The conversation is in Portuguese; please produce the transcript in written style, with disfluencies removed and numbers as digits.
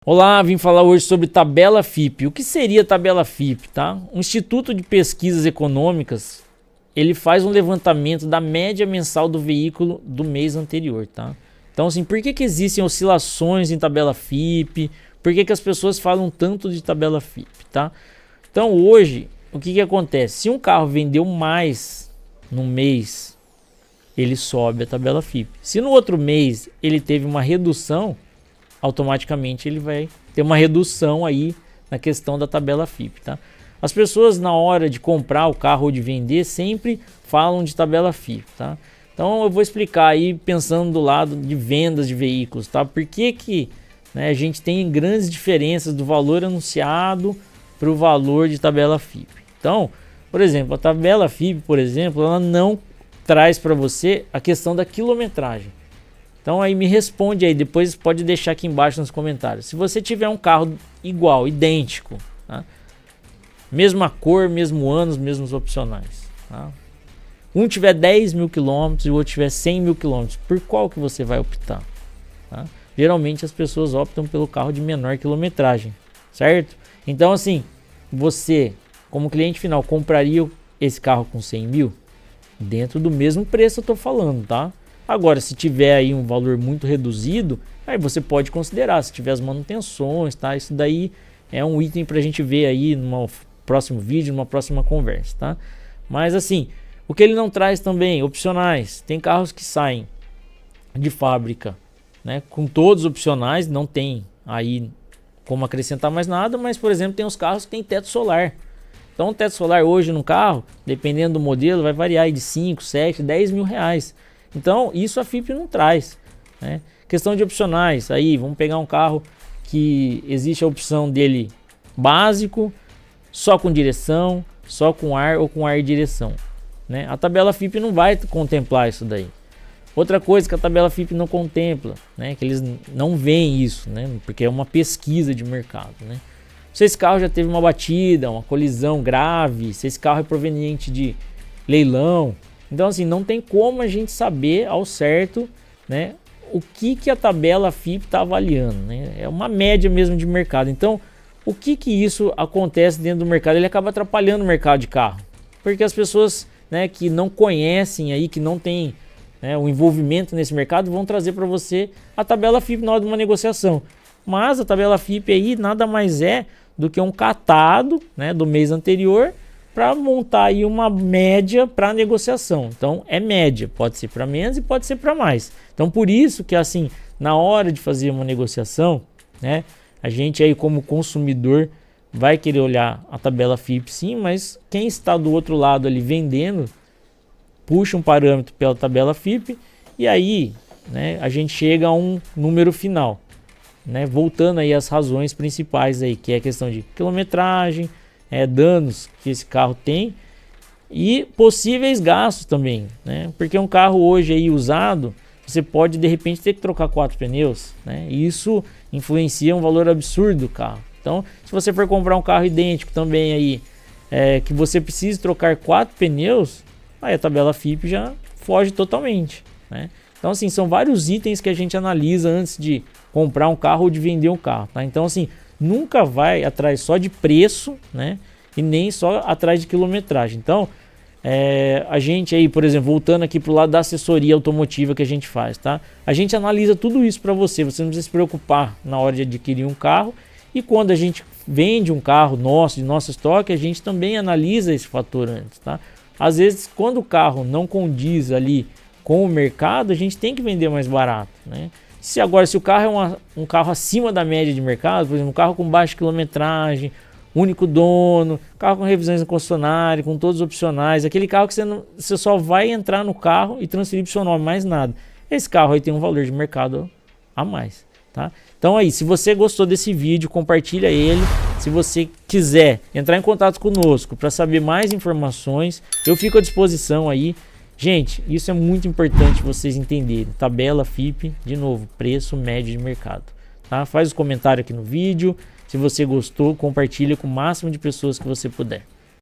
Olá, vim falar hoje sobre tabela FIPE. O que seria tabela FIPE, tá? O Instituto de Pesquisas Econômicas, ele faz um levantamento da média mensal do veículo do mês anterior, tá? Então, assim, por que existem oscilações em tabela FIPE? Por que as pessoas falam tanto de tabela FIPE, tá? Então, hoje, o que acontece? Se um carro vendeu mais no mês, ele sobe a tabela FIPE. Se no outro mês ele teve uma redução, automaticamente ele vai ter uma redução aí na questão da tabela FIPE, tá? As pessoas na hora de comprar o carro ou de vender sempre falam de tabela FIPE, tá? Então eu vou explicar aí pensando do lado de vendas de veículos, tá? Por que né, a gente tem grandes diferenças do valor anunciado para o valor de tabela FIPE. Então, por exemplo, a tabela FIPE, por exemplo, ela não traz para você a questão da quilometragem. Então aí me responde aí, depois pode deixar aqui embaixo nos comentários. Se você tiver um carro igual, idêntico, tá? Mesma cor, mesmo ano, os mesmos opcionais, tá? Um tiver 10 mil quilômetros e o outro tiver 100 mil quilômetros, por qual que você vai optar? Tá? Geralmente as pessoas optam pelo carro de menor quilometragem, certo? Então assim, você como cliente final compraria esse carro com 100 mil? Dentro do mesmo preço eu tô falando, tá? Agora, se tiver aí um valor muito reduzido, aí você pode considerar, se tiver as manutenções, tá? Isso daí é um item para a gente ver aí num próximo vídeo, numa próxima conversa, tá? Mas assim, o que ele não traz também, opcionais. Tem carros que saem de fábrica, né? Com todos os opcionais, não tem aí como acrescentar mais nada, mas por exemplo, tem os carros que tem teto solar. Então, o teto solar hoje no carro, dependendo do modelo, vai variar aí de 5, 7, 10 mil reais. Então, isso a FIPE não traz, né? Questão de opcionais, aí vamos pegar um carro que existe a opção dele básico, só com direção, só com ar ou com ar e direção, né? A tabela FIPE não vai contemplar isso daí. Outra coisa que a tabela FIPE não contempla, né? Que eles não veem isso, né? Porque é uma pesquisa de mercado, né? Se esse carro já teve uma batida, uma colisão grave, se esse carro é proveniente de leilão. Então assim, não tem como a gente saber ao certo, né, o que a tabela FIPE está avaliando, né? É uma média mesmo de mercado. Então, o que isso acontece dentro do mercado? Ele acaba atrapalhando o mercado de carro. Porque as pessoas, né, que não conhecem aí, que não tem, né, o envolvimento nesse mercado, vão trazer para você a tabela FIPE na hora de uma negociação. Mas a tabela FIPE aí nada mais é do que um catado, né, do mês anterior, para montar aí uma média para negociação. Então é média, pode ser para menos e pode ser para mais. Então por isso que assim, na hora de fazer uma negociação, né, a gente aí como consumidor vai querer olhar a tabela FIPE sim, mas quem está do outro lado ali vendendo, puxa um parâmetro pela tabela FIPE e aí, né, a gente chega a um número final, né, voltando aí às razões principais aí, que é a questão de quilometragem, danos que esse carro tem e possíveis gastos também, né? Porque um carro hoje aí usado, você pode de repente ter que trocar 4 pneus, né? E isso influencia um valor absurdo do carro. Então, se você for comprar um carro idêntico também aí, que você precise trocar 4 pneus, aí a tabela FIPE já foge totalmente, né? Então assim, são vários itens que a gente analisa antes de comprar um carro ou de vender um carro, tá? Então assim, nunca vai atrás só de preço, né? E nem só atrás de quilometragem. Então, a gente aí, por exemplo, voltando aqui pro lado da assessoria automotiva que a gente faz, tá? A gente analisa tudo isso para você. Você não precisa se preocupar na hora de adquirir um carro. E quando a gente vende um carro nosso, de nosso estoque, a gente também analisa esse fator antes, tá? Às vezes, quando o carro não condiz ali com o mercado, a gente tem que vender mais barato, né? Se o carro é um carro acima da média de mercado, por exemplo, um carro com baixa quilometragem, único dono, carro com revisões no concessionário, com todos os opcionais, aquele carro que você só vai entrar no carro e transferir para o seu nome, mais nada. Esse carro aí tem um valor de mercado a mais, tá? Então aí, se você gostou desse vídeo, compartilha ele. Se você quiser entrar em contato conosco para saber mais informações, eu fico à disposição aí. Gente, isso é muito importante vocês entenderem. Tabela FIPE, de novo, preço médio de mercado, tá? Faz os comentários aqui no vídeo. Se você gostou, compartilha com o máximo de pessoas que você puder.